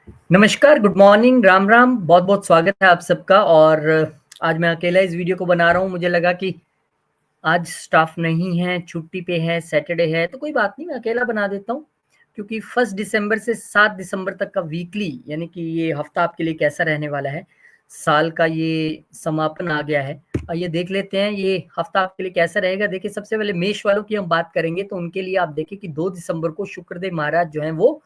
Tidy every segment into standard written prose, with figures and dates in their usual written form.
नमस्कार, good morning, Ram Ram. बहुत-बहुत स्वागत है आप सबका। और आज मैं अकेला इस वीडियो को बना रहा हूँ। मुझे लगा कि आज स्टाफ नहीं है, छुट्टी पे है, सैटरडे है, तो कोई बात नहीं, मैं अकेला बना देता हूँ। क्योंकि 1 दिसंबर से 7 दिसंबर तक का वीकली यानी कि ये हफ्ता आपके लिए कैसा रहने वाला है, साल का ये समापन आ गया है। आइए देख लेते हैं ये हफ्ता आपके लिए कैसा रहेगा। देखिए, सबसे पहले मेष वालों की हम बात करेंगे, तो उनके लिए आप देखिए कि 2 दिसंबर को शुक्रदेव महाराज जो हैं वो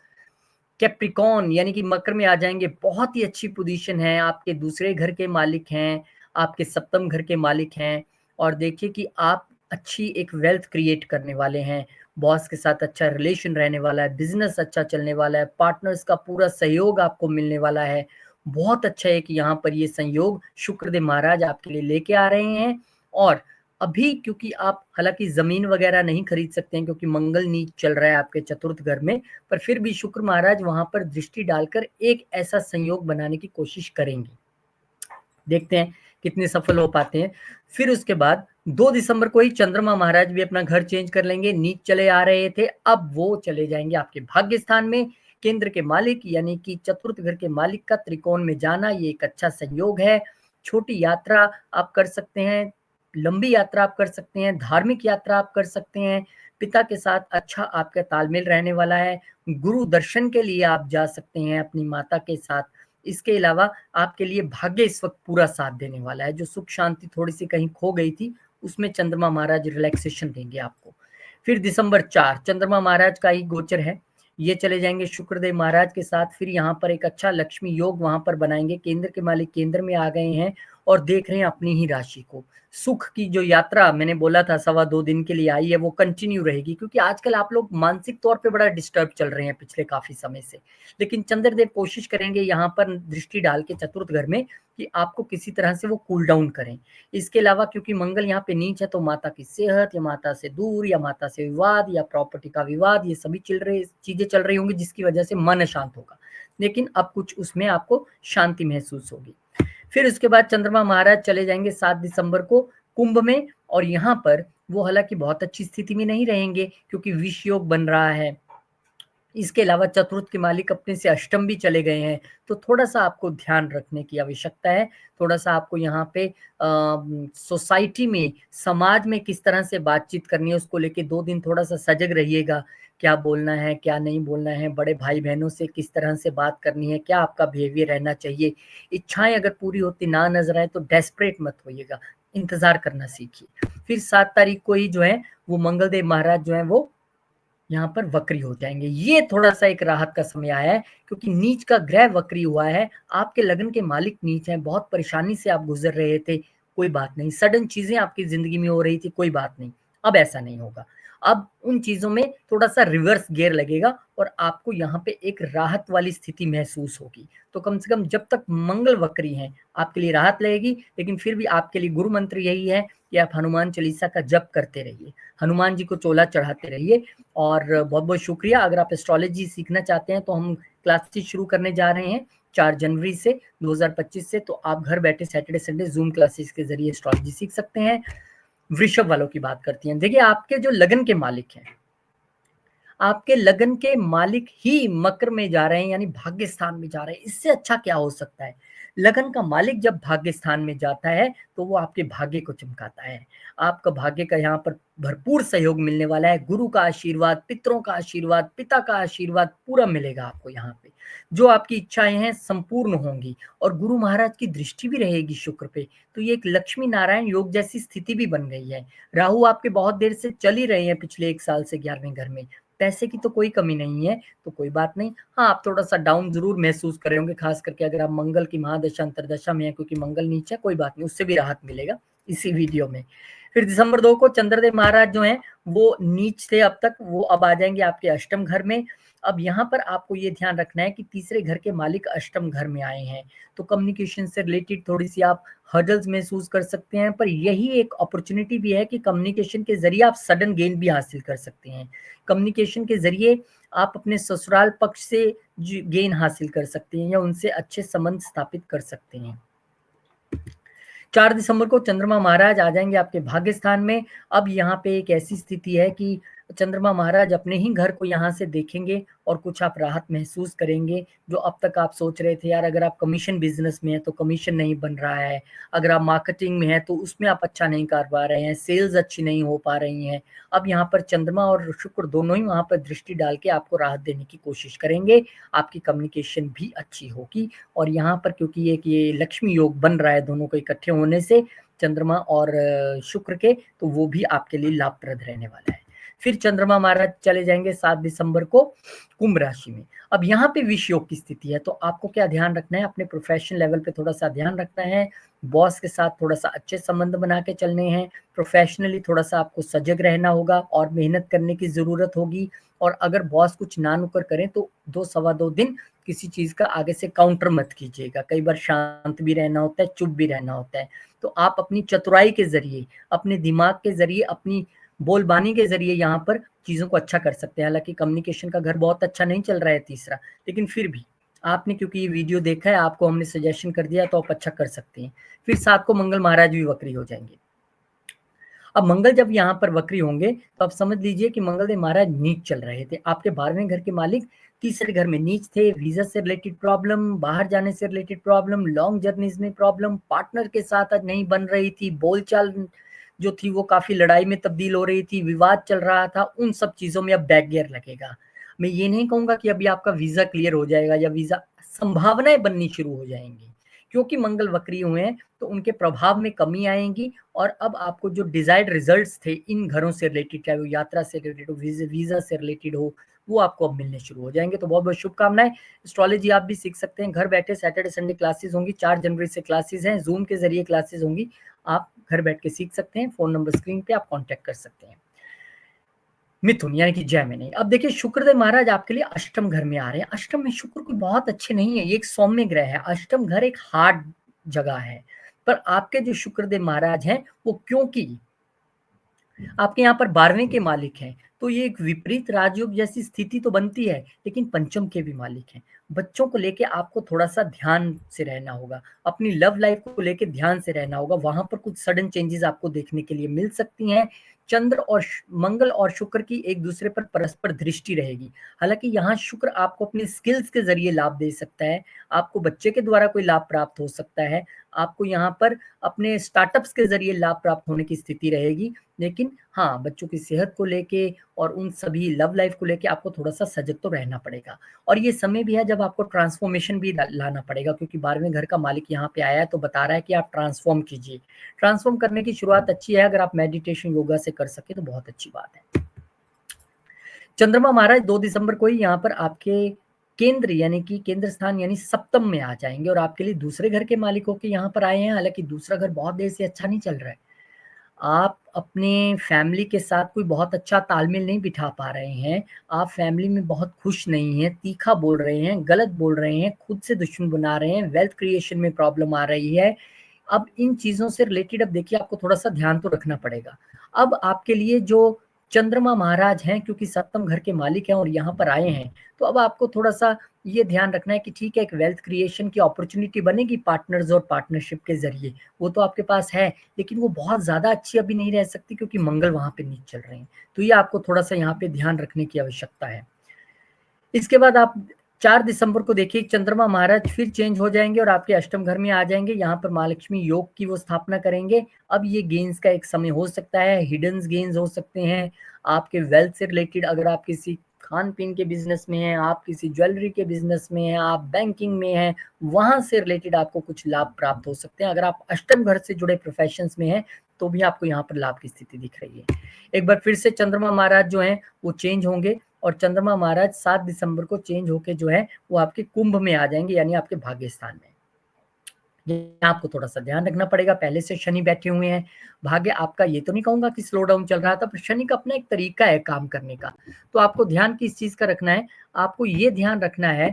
कैप्रिकॉर्न यानी कि मकर में आ जाएँगे। बहुत ही अच्छी पोज़ीशन है, आपके दूसरे घर के मालिक हैं, आपके सप्तम घर के मालिक हैं। और देखिए कि आप अच्छी एक वेल्थ क्रिएट करने वाले हैं। बॉस के साथ अच्छा रिलेशन रहने वाला है, बिज़नेस अच्छा चलने वाला है, पार्टनर्स का पूरा सहयोग आपको मिलने वाला है। बहुत अच्छा है कि यहाँ पर ये संयोग शुक्रदेव महाराज आपके लिए लेके आ रहे हैं। और अभी क्योंकि आप हालाँकि ज़मीन वग़ैरह नहीं खरीद सकते हैं, क्योंकि मंगल नीच चल रहा है आपके चतुर्थ घर में, पर फिर भी शुक्र महाराज वहाँ पर दृष्टि डालकर एक ऐसा संयोग बनाने की कोशिश करेंगे। देखते हैं कितने सफल हो पाते हैं। फिर उसके बाद 2 दिसंबर को ही चंद्रमा महाराज भी अपना घर चेंज कर लेंगे। नीच चले आ रहे थे, अब वो चले जाएँगे आपके भाग्य स्थान में। केंद्र के मालिक यानी कि चतुर्थ घर के मालिक का त्रिकोण में जाना, ये एक अच्छा संयोग है। छोटी यात्रा आप कर सकते हैं, लंबी यात्रा आप कर सकते हैं, धार्मिक यात्रा आप कर सकते हैं। पिता के साथ अच्छा आपका तालमेल रहने वाला है। गुरु दर्शन के लिए आप जा सकते हैं अपनी माता के साथ। इसके अलावा आपके लिए भाग्य इस वक़्त पूरा साथ देने वाला है। जो सुख शांति थोड़ी-सी कहीं खो गई थी, उसमें चंद्रमा महाराज रिलैक्सेशन देंगे आपको। फिर दिसंबर 4 चंद्रमा महाराज का ही गोचर है। ये चले जाएँगे शुक्रदेव महाराज के साथ। फिर यहाँ पर एक अच्छा लक्ष्मी योग वहाँ पर बनाएँगे। केंद्र के मालिक केंद्र में आ गए हैं और देख रहे हैं अपनी ही राशि को। सुख की जो यात्रा मैंने बोला था सवा 2 दिन के लिए आई है, वो कंटिन्यू रहेगी, क्योंकि आजकल आप लोग मानसिक तौर पे बड़ा डिस्टर्ब चल रहे हैं पिछले काफ़ी समय से। लेकिन चंद्रदेव कोशिश करेंगे यहाँ पर दृष्टि डाल के चतुर्थ घर में कि आपको किसी तरह से वो कूल डाउन करें। इसके अलावा क्योंकि मंगल यहाँ पे नीच है, तो माता की सेहत या माता से दूर या माता से विवाद या प्रॉपर्टी का विवाद, ये सभी चीज़ें चल रही होंगी, जिसकी वजह से मन अशांत होगा। लेकिन अब कुछ उसमें आपको शांति महसूस होगी। फिर उसके बाद चंद्रमा महाराज चले जाएँगे 7 दिसंबर को कुंभ में। और यहाँ पर वो हालाँकि बहुत अच्छी स्थिति में नहीं रहेंगे, क्योंकि विष योग बन रहा है। इसके अलावा चतुर्थ के मालिक अपने से अष्टम भी चले गए हैं, तो थोड़ा-सा आपको ध्यान रखने की आवश्यकता है। थोड़ा-सा आपको यहाँ पे सोसाइटी में, समाज में किस तरह से बातचीत करनी है, उसको लेके 2 दिन थोड़ा-सा सजग रहिएगा। क्या बोलना है, क्या नहीं बोलना है, बड़े भाई-बहनों से किस तरह से बात करनी है, क्या आपका बिहेवियर रहना चाहिए। इच्छाएँ अगर पूरी होती ना नज़र आएँ, तो डेस्परेट मत होइएगा, इंतज़ार करना सीखिए। फिर 7 तारीख को ही जो है, वो मंगलदेव महाराज जो हैं, वो यहाँ पर वक्री हो जाएँगे। ये थोड़ा-सा एक राहत का समय आया है, क्योंकि नीच का ग्रह वक्री हुआ है। आपके लगन के मालिक नीच हैं, बहुत परेशानी से आप गुज़र रहे थे, कोई बात नहीं। सडन चीज़ें आपकी ज़िंदगी में हो रही थी, कोई बात नहीं। अब ऐसा नहीं होगा। अब उन चीज़ों में थोड़ा-सा रिवर्स गियर लगेगा और आपको यहाँ पे एक राहत वाली स्थिति महसूस होगी। तो कम से कम जब तक मंगल वक्री हैं, आपके लिए राहत लगेगी, लेकिन फिर भी आपके लिए गुरु मंत्र यही है कि आप हनुमान चालीसा का जप करते रहिए। हनुमान जी को चोला चढ़ाते रहिए। और बहुत-बहुत शुक्रिया। अगर आप एस्ट्रोलॉजी सीखना चाहते हैं, तो हम क्लासेस शुरू करने जा रहे हैं 4 जनवरी से 2025 से। तो आप घर बैठे सैटरडे संडे ज़ूम क्लासेस के ज़रिए एस्ट्रोलॉजी सीख सकते हैं। वृषभ वालों की बात करती हैं। देखिए, आपके जो लगन के मालिक हैं, आपके लगन के मालिक ही मकर में जा रहे हैं, यानी भाग्य स्थान में जा रहे हैं। इससे अच्छा क्या हो सकता है? लगन का मालिक जब भाग्य स्थान में जाता है, तो वो आपके भाग्य को चमकाता है। आपका भाग्य का यहाँ पर भरपूर सहयोग मिलने वाला है। गुरु का आशीर्वाद, पितरों का आशीर्वाद, पिता का आशीर्वाद पूरा मिलेगा आपको यहाँ पे। जो आपकी इच्छाएँ हैं संपूर्ण होंगी, और गुरु महाराज की दृष्टि भी रहेगी शुक्र पे। तो ये एक लक्ष्मी नारायण योग जैसी स्थिति भी बन गई है। राहु आपके बहुत देर से चल ही रहे हैं, पिछले 1 साल से 11वें घर में। पैसे की तो कोई कमी नहीं है, तो कोई बात नहीं। हाँ, आप थोड़ा-सा डाउन ज़रूर महसूस कर रहे होंगे, ख़ास करके अगर आप मंगल की महादशा, अंतर्दशा में हैं, क्योंकि मंगल नीच है, कोई बात नहीं, उससे भी राहत मिलेगा इसी वीडियो में। फिर दिसंबर 2 को चंद्रदेव महाराज जो हैं, वो नीच थे अब तक, वो अब आ जाएँगे आपके अष्टम घर में। अब यहाँ पर आपको ये ध्यान रखना है कि तीसरे घर के मालिक अष्टम घर में आए हैं, तो कम्युनिकेशन से रिलेटेड थोड़ी-सी आप हर्डल्स महसूस कर सकते हैं, पर यही एक अपॉर्च्युनिटी भी है कि कम्युनिकेशन के ज़रिए आप सडन गेन भी हासिल कर सकते हैं। कम्युनिकेशन के ज़रिए आप अपने ससुराल पक्ष से गेन हासिल कर सकते हैं, या उनसे अच्छे संबंध स्थापित कर सकते हैं। 4 दिसंबर को चंद्रमा महाराज आ जाएँगे आपके भाग्य स्थान में। अब यहाँ पे एक ऐसी स्थिति है कि चंद्रमा महाराज अपने ही घर को यहाँ से देखेंगे और कुछ आप राहत महसूस करेंगे। जो अब तक आप सोच रहे थे यार अगर आप कमीशन बिजनेस में है तो कमीशन नहीं बन रहा है, अगर आप मार्केटिंग में है तो उसमें आप अच्छा नहीं कर पा रहे हैं, सेल्स अच्छी नहीं हो पा रही हैं, अब यहाँ पर चंद्रमा और शुक्र दोनों ही वहां पर दृष्टि डाल के आपको राहत देने की कोशिश करेंगे। आपकी कम्युनिकेशन भी अच्छी होगी और यहाँ पर क्योंकि ये लक्ष्मी योग बन रहा है दोनों को इकट्ठे होने से, चंद्रमा और शुक्र के, तो वो भी आपके लिए लाभप्रद रहने वाला है। फिर चंद्रमा महाराज चले जाएंगे 7 दिसंबर को कुंभ राशि में। अब यहाँ पे विष योग की स्थिति है, तो आपको क्या ध्यान रखना है, अपने प्रोफेशनल लेवल पे थोड़ा सा ध्यान रखना है, बॉस के साथ थोड़ा सा अच्छे संबंध बना के चलने हैं, प्रोफेशनली थोड़ा सा आपको सजग रहना होगा और मेहनत करने की जरूरत होगी। और अगर बॉस कुछ ना नुकर करें तो 2-2.25 दिन किसी चीज का आगे से काउंटर मत कीजिएगा। कई बार शांत भी रहना होता है, चुप भी रहना होता है। तो आप अपनी चतुराई के जरिए, अपने दिमाग के जरिए, अपनी बोलबानी के जरिए यहाँ पर चीजों को अच्छा कर सकते हैं। हालांकि कम्युनिकेशन का घर बहुत अच्छा नहीं चल रहा है तीसरा, लेकिन फिर भी आपने क्योंकि ये वीडियो देखा है, आपको हमने सजेशन कर दिया, तो आप अच्छा कर सकते हैं। फिर 7 को मंगल महाराज भी वक्री हो जाएंगे। अब मंगल जब यहाँ पर वक्री होंगे तो आप समझ लीजिए कि मंगल देव महाराज नीच चल रहे थे, आपके 12वें घर के मालिक तीसरे घर में नीच थे। वीजा से रिलेटेड प्रॉब्लम, बाहर जाने से रिलेटेड प्रॉब्लम, लॉन्ग जर्नीज में प्रॉब्लम, पार्टनर के साथ आज नहीं बन रही थी, बोलचाल जो थी वो काफी लड़ाई में तब्दील हो रही थी, विवाद चल रहा था, उन सब चीजों में अब बैक गियर लगेगा। मैं ये नहीं कहूंगा कि अभी आपका वीजा क्लियर हो जाएगा या वीजा, संभावनाएं बननी शुरू हो जाएंगी क्योंकि मंगल वक्री हुए हैं, तो उनके प्रभाव में कमी आएगी। और अब आपको जो डिजायर्ड रिजल्ट्स थे इन घरों से रिलेटेड, चाहे वो यात्रा से रिलेटेड हो, वीजा से रिलेटेड हो, वो आपको अब मिलने शुरू हो जाएंगे। तो बहुत बहुत शुभकामनाएं। एस्ट्रोलॉजी आप भी सीख सकते हैं घर बैठे, सैटरडे संडे क्लासेस होंगी, 4 जनवरी से क्लासेस हैं, जूम के जरिए क्लासेस होंगी, आप घर बैठ के सीख सकते हैं। फोन नंबर स्क्रीन पे आप कांटेक्ट कर सकते हैं। मिथुन यानी कि जय में नहीं। अब देखिए शुक्रदेव महाराज आपके लिए अष्टम घर में आ रहे हैं। अष्टम में शुक्र कोई बहुत अच्छे नहीं है, ये एक सौम्य ग्रह है। अष्टम घर एक हार्ड जगह है, पर आपके जो शुक्रदेव महाराज हैं वो क्योंकि आपके यहाँ पर 12वें के मालिक हैं, तो ये एक विपरीत राजयोग जैसी स्थिति तो बनती है, लेकिन पंचम के भी मालिक हैं। बच्चों को लेके आपको थोड़ा सा ध्यान से रहना होगा, अपनी लव लाइफ को लेके ध्यान से रहना होगा, वहां पर कुछ सडन चेंजेस आपको देखने के लिए मिल सकती हैं। चंद्र और मंगल और शुक्र की एक दूसरे पर परस्पर दृष्टि रहेगी। हालांकि यहाँ शुक्र आपको अपने स्किल्स के जरिए लाभ दे सकता है, आपको बच्चे के द्वारा कोई लाभ प्राप्त हो सकता है, आपको यहाँ पर अपने स्टार्टअप्स के जरिए लाभ प्राप्त होने की स्थिति रहेगी। लेकिन हाँ, बच्चों की सेहत को लेके और उन सभी लव लाइफ को लेके आपको थोड़ा सा सजग तो रहना पड़ेगा। और ये समय भी है जब आपको ट्रांसफॉर्मेशन भी लाना पड़ेगा, क्योंकि 12वें घर का मालिक यहाँ पे आया है तो बता रहा है कि आप ट्रांसफॉर्म कीजिए। ट्रांसफॉर्म करने की शुरुआत अच्छी है, अगर आप मेडिटेशन योगा से कर सके तो बहुत अच्छी बात है। चंद्रमा महाराज 2 दिसंबर को ही यहाँ पर आपके केंद्र यानी कि केंद्र स्थान यानी सप्तम में आ जाएंगे और आपके लिए दूसरे घर के मालिकों के यहाँ पर आए हैं। हालांकि दूसरा घर बहुत देर से अच्छा नहीं चल रहा है, आप अपने फैमिली के साथ कोई बहुत अच्छा तालमेल नहीं बिठा पा रहे हैं, आप फैमिली में बहुत खुश नहीं हैं, तीखा बोल रहे हैं, गलत बोल रहे हैं, खुद से दुश्मन बना रहे हैं, वेल्थ क्रिएशन में प्रॉब्लम आ रही है। अब इन चीजों से रिलेटेड अब देखिए आपको थोड़ा सा ध्यान तो रखना पड़ेगा। अब आपके लिए जो चंद्रमा महाराज हैं, क्योंकि सप्तम घर के मालिक हैं और यहाँ पर आए हैं, तो अब आपको थोड़ा सा ये ध्यान रखना है कि ठीक है, एक वेल्थ क्रिएशन की अपॉर्चुनिटी बनेगी पार्टनर्स और पार्टनरशिप के जरिए, वो तो आपके पास है, लेकिन वो बहुत ज्यादा अच्छी अभी नहीं रह सकती क्योंकि मंगल वहां पे नीच चल रहे हैं। तो ये आपको थोड़ा सा यहाँ पे ध्यान रखने की आवश्यकता है। इसके बाद आप 4 दिसंबर को देखिए चंद्रमा महाराज फिर चेंज हो जाएंगे और आपके अष्टम घर में आ जाएंगे। यहाँ पर महालक्ष्मी योग की वो स्थापना करेंगे। अब ये गेन्स का एक समय हो सकता है, हिडन गेन्स हो सकते हैं आपके वेल्थ से रिलेटेड। अगर आप किसी खान पीन के बिजनेस में हैं, आप किसी ज्वेलरी के बिजनेस में हैं, आप बैंकिंग में हैं, वहां से रिलेटेड आपको कुछ लाभ प्राप्त हो सकते हैं। अगर आप अष्टम घर से जुड़े प्रोफेशंस में हैं तो भी आपको यहाँ पर लाभ की स्थिति दिख रही है। एक बार फिर से चंद्रमा महाराज जो हैं वो चेंज होंगे और चंद्रमा महाराज 7 दिसंबर को चेंज होके जो है वो आपके कुंभ में आ जाएंगे, यानी आपके भाग्य स्थान में। ये आपको थोड़ा सा ध्यान रखना पड़ेगा, पहले से शनि बैठे हुए हैं। भाग्य आपका ये तो नहीं कहूंगा कि स्लो डाउन चल रहा था, पर शनि का अपना एक तरीका है काम करने का। तो आपको ध्यान किस चीज का रखना है, आपको ये ध्यान रखना है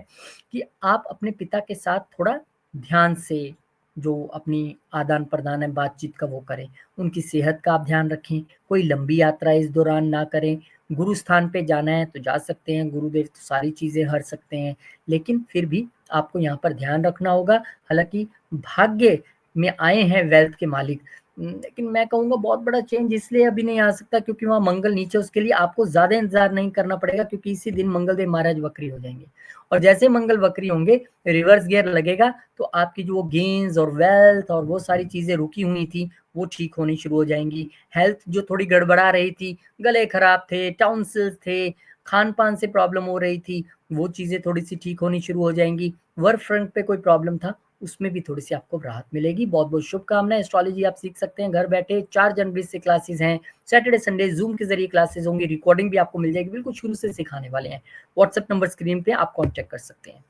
कि आप अपने पिता के साथ थोड़ा ध्यान से जो अपनी आदान प्रदान है बातचीत का वो करें, उनकी सेहत का आप ध्यान रखें, कोई लंबी यात्रा इस दौरान ना करें। गुरु स्थान पे जाना है तो जा सकते हैं, गुरुदेव तो सारी चीजें हर सकते हैं, लेकिन फिर भी आपको यहाँ पर ध्यान रखना होगा। हालांकि भाग्य में आए हैं वेल्थ के मालिक, लेकिन मैं कहूँगा बहुत बड़ा चेंज इसलिए अभी नहीं आ सकता क्योंकि वहाँ मंगल नीचे, उसके लिए आपको ज़्यादा इंतज़ार नहीं करना पड़ेगा क्योंकि इसी दिन मंगलदेव महाराज वक्री हो जाएँगे। और जैसे ही मंगल वक्री होंगे, रिवर्स गियर लगेगा, तो आपकी जो वो गेन्स और वेल्थ और वो सारी चीज़ें रुकी हुई थी, वो ठीक होनी शुरू हो जाएँगी। हेल्थ जो थोड़ी गड़बड़ा रही थी, गले खराब थे, टॉन्सिल्स थे, खान-पान से प्रॉब्लम हो रही थी, वो चीज़ें थोड़ी-सी ठीक होनी शुरू हो जाएँगी। वर्क फ्रंट पे कोई प्रॉब्लम था, उसमें भी थोड़ी-सी आपको राहत मिलेगी। बहुत-बहुत शुभकामनाएँ। एस्ट्रोलॉजी आप सीख सकते हैं घर बैठे। 4 जनवरी से क्लासेस हैं। सैटरडे, संडे ज़ूम के ज़रिए क्लासेस होंगी। रिकॉर्डिंग भी आपको मिल जाएगी। बिल्कुल शुरू से सिखाने वाले हैं। व्हाट्सएप नंबर स्क्रीन पे आप कॉन्टैक्ट कर सकते हैं।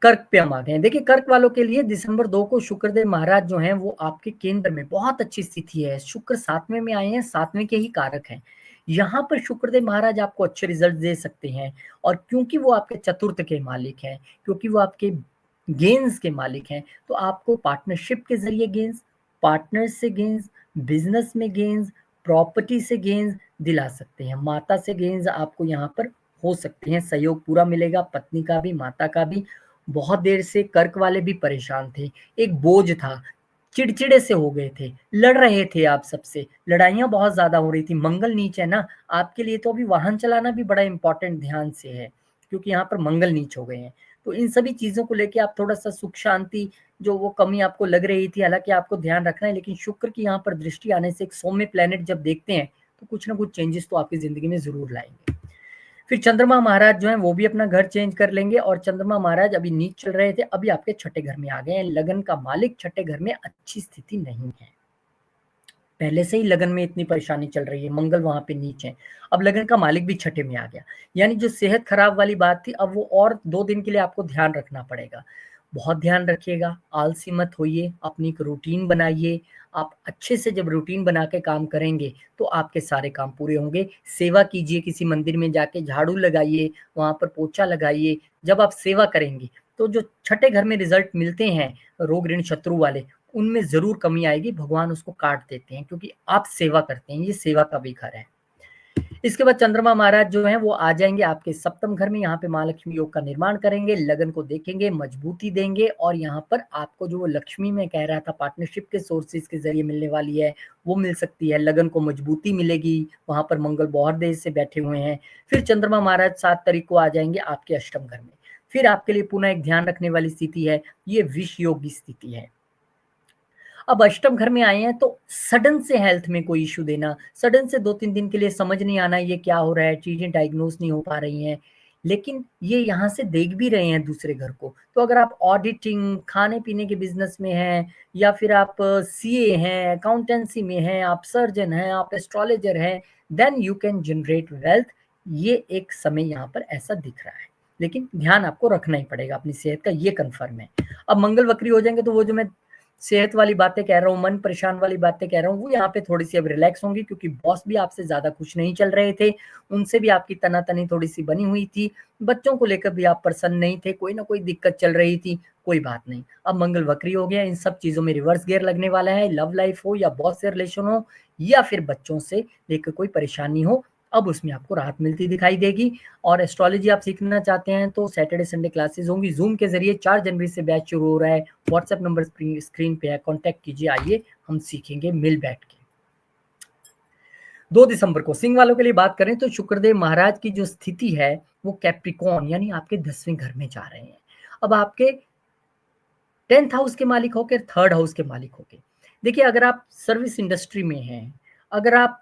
कर्क पे हम आ गए हैं। देखिए कर्क वालों के लिए दिसंबर 2 को शुक्रदेव महाराज जो हैं वो आपके केंद्र में बहुत अच्छी स्थिति है। शुक्र 7वें में आए हैं, 7वें के ही कारक हैं। यहाँ पर शुक्रदेव महाराज आपको अच्छे रिजल्ट दे सकते हैं और क्योंकि वो आपके चतुर्थ के मालिक हैं, क्योंकि वो आपके गेन्स के मालिक हैं, तो आपको पार्टनरशिप के ज़रिए गेन्स, पार्टनर्स से गेन्स, बिज़नेस में गेन्स, प्रॉपर्टी से गेन्स दिला सकते हैं। माता से गेन्स आपको यहाँ पर हो सकते हैं, सहयोग पूरा मिलेगा, पत्नी का भी, माता का भी। बहुत देर से कर्क वाले भी परेशान थे, एक बोझ था, चिड़चिड़े से हो गए थे, लड़ रहे थे आप सबसे, लड़ाइयाँ बहुत ज़्यादा हो रही थी। मंगल नीच है ना, आपके लिए तो अभी वाहन चलाना भी बड़ा इम्पोर्टेंट ध्यान से है, क्योंकि यहाँ पर मंगल नीच हो गए हैं। तो इन सभी चीज़ों को लेके आप थोड़ा-सा सुख शांति जो वो कमी आपको लग रही थी, हालाँकि आपको ध्यान रखना है, लेकिन शुक्र की यहाँ पर दृष्टि आने से एक सौम्य प्लैनेट जब देखते हैं, तो कुछ ना कुछ चेंजेस तो आपकी ज़िंदगी में ज़रूर लाएँगे। फिर चंद्रमा महाराज जो हैं वो भी अपना घर चेंज कर लेंगे और चंद्रमा महाराज अभी नीच चल रहे थे, अभी आपके छठे घर में आ गए हैं। लगन का मालिक छठे घर में, अच्छी स्थिति नहीं है। पहले से ही लगन में इतनी परेशानी चल रही है, मंगल वहाँ पे नीच है। अब लगन का मालिक भी छठे में आ गया। यानी जो सेहत खराब वाली बात थी, अब वो और 2 दिन के लिए आपको ध्यान रखना पड़ेगा। बहुत ध्यान रखिएगा, आलसी मत होइए, अपनी एक रूटीन बनाइए। आप अच्छे से जब रूटीन बना के काम करेंगे, तो आपके सारे काम पूरे होंगे। सेवा कीजिए, किसी मंदिर में जाके झाड़ू लगाइए, वहाँ पर पोछा लगाइए। जब आप सेवा करेंगे, तो जो छठे घर में रिज़ल्ट मिलते हैं, रोग ऋण शत्रु वाले, उनमें ज़रूर कमी आएगी, भगवान उसको काट देते हैं क्योंकि आप सेवा करते हैं, ये सेवा का भी घर है। इसके बाद चंद्रमा महाराज जो हैं वो आ जाएँगे आपके सप्तम घर में, यहाँ पे महालक्ष्मी योग का निर्माण करेंगे, लगन को देखेंगे, मजबूती देंगे और यहाँ पर आपको जो वो लक्ष्मी मैं कह रहा था पार्टनरशिप के सोर्सेज़ के ज़रिए मिलने वाली है, वो मिल सकती है। लगन को मजबूती मिलेगी, वहाँ पर मंगल बहुत देर से बैठे हुए हैं। फिर चंद्रमा महाराज 7 तारीख को आ जाएँगे आपके अष्टम घर में। फिर आपके लिए पुनः एक ध्यान रखने वाली स्थिति है, ये विष योग की स्थिति है। अब अष्टम घर में आए हैं तो सडन से हेल्थ में कोई इश्यू देना, सडन से 2-3 दिन के लिए समझ नहीं आना ये क्या हो रहा है, चीज़ें डायग्नोज़ नहीं हो पा रही हैं। लेकिन ये यहाँ से देख भी रहे हैं दूसरे घर को। तो अगर आप ऑडिटिंग, खाने-पीने के बिज़नेस में हैं या फिर आप सीए हैं, अकाउंटेंसी में हैं, आप सर्जन हैं, आप एस्ट्रोलॉजर हैं, then you can generate wealth. ये एक समय यहाँ पर ऐसा दिख रहा है। लेकिन ध्यान आपको रखना ही पड़ेगा अपनी सेहत का, ये कन्फर्म है। अब मंगल वक्री हो जाएँगे तो वो जो मैं सेहत वाली बातें कह रहा हूँ, मन परेशान वाली बातें कह रहा हूँ, वो यहाँ पे थोड़ी-सी अब रिलैक्स होंगी क्योंकि बॉस भी आपसे ज़्यादा खुश नहीं चल रहे थे, उनसे भी आपकी तना-तनी थोड़ी-सी बनी हुई थी, बच्चों को लेकर भी आप प्रसन्न नहीं थे, कोई ना कोई दिक्कत चल रही थी, कोई बात नहीं। अब मंगल वक्री हो गया, इन सब चीज़ों में रिवर्स गियर लगने वाला है, लव लाइफ हो या बॉस से रिलेशन हो या फिर बच्चों से लेकर कोई परेशानी हो, अब उसमें आपको राहत मिलती दिखाई देगी। और एस्ट्रोलॉजी आप सीखना चाहते हैं तो सैटरडे, संडे क्लासेस होंगी, ज़ूम के ज़रिए 4 जनवरी से बैच शुरू हो रहा है। व्हाट्सएप नंबर स्क्रीन पे है, कॉन्टैक्ट कीजिए, आइए हम सीखेंगे मिल बैठ के। 2 दिसंबर को सिंह वालों के लिए बात करें तो शुक्रदेव महाराज की जो स्थिति है वो कैप्रिकॉर्न यानी आपके 10वें घर में जा रहे हैं। अब आपके 10th हाउस के मालिक होके 3rd हाउस के मालिक होके। देखिए अगर आप सर्विस इंडस्ट्री में हैं, अगर आप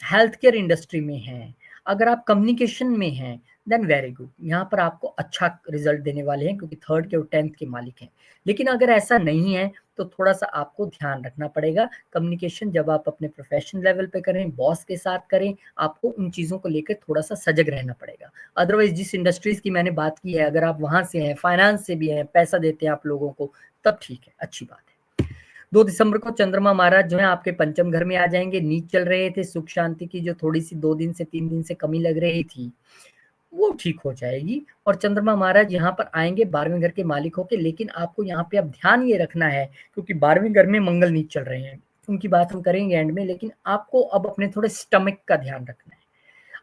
हेल्थ केयर इंडस्ट्री में हैं, अगर आप कम्युनिकेशन में हैं, देन वेरी गुड। यहाँ पर आपको अच्छा रिजल्ट देने वाले हैं क्योंकि 3rd के और 10th के मालिक हैं। लेकिन अगर ऐसा नहीं है तो थोड़ा-सा आपको ध्यान रखना पड़ेगा। कम्युनिकेशन जब आप अपने प्रोफेशनल लेवल पे करें, बॉस के साथ करें, आपको उन चीज़ों को लेकर थोड़ा-सा सजग रहना पड़ेगा। अदरवाइज़ जिस इंडस्ट्रीज़ की मैंने बात की है, अगर आप वहाँ से हैं, फाइनेंस से भी हैं, पैसा देते हैं आप लोगों को, तब ठीक है, अच्छी बात है। 2 दिसंबर को चंद्रमा महाराज जो है आपके पंचम घर में आ जाएँगे, नीच चल रहे थे, सुख शांति की जो थोड़ी-सी 2 दिन से 3 दिन से कमी लग रही थी, वो ठीक हो जाएगी और चंद्रमा महाराज यहाँ पर आएँगे 12वें घर के मालिक होके। लेकिन आपको यहाँ पे अब ध्यान ये रखना है क्योंकि 12वें घर में मंगल नीच चल रहे हैं, उनकी बात हम करेंगे एंड में, लेकिन आपको अब अपने थोड़े स्टमक का ध्यान रखना है।